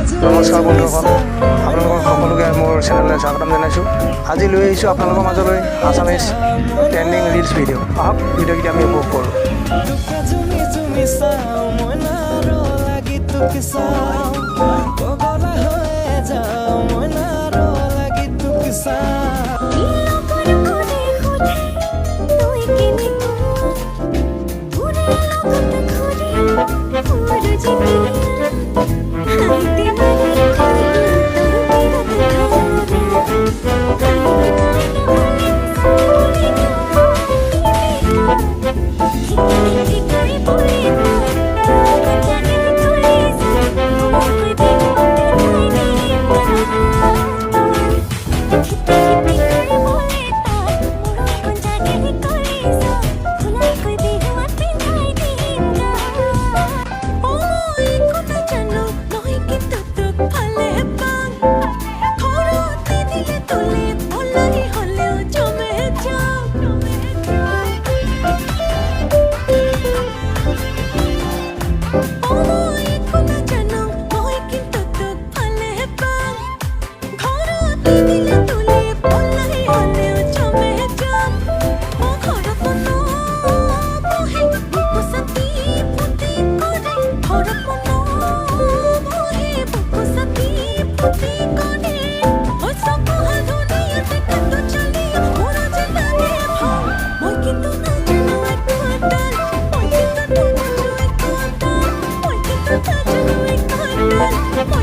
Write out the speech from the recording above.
নমস্কাৰ বন্ধুসকল, আপোনালোকক সকলোকে মোৰ চেনেললৈ স্বাগতম জনাইছোঁ। আজি লৈ আহিছোঁ আপোনালোকৰ মাজলৈ আছামিজ ট্ৰেণ্ডিং ৰিলছ ভিডিঅ'। আহক ভিডিঅ'কেইটা আমি উপভোগ কৰোঁ।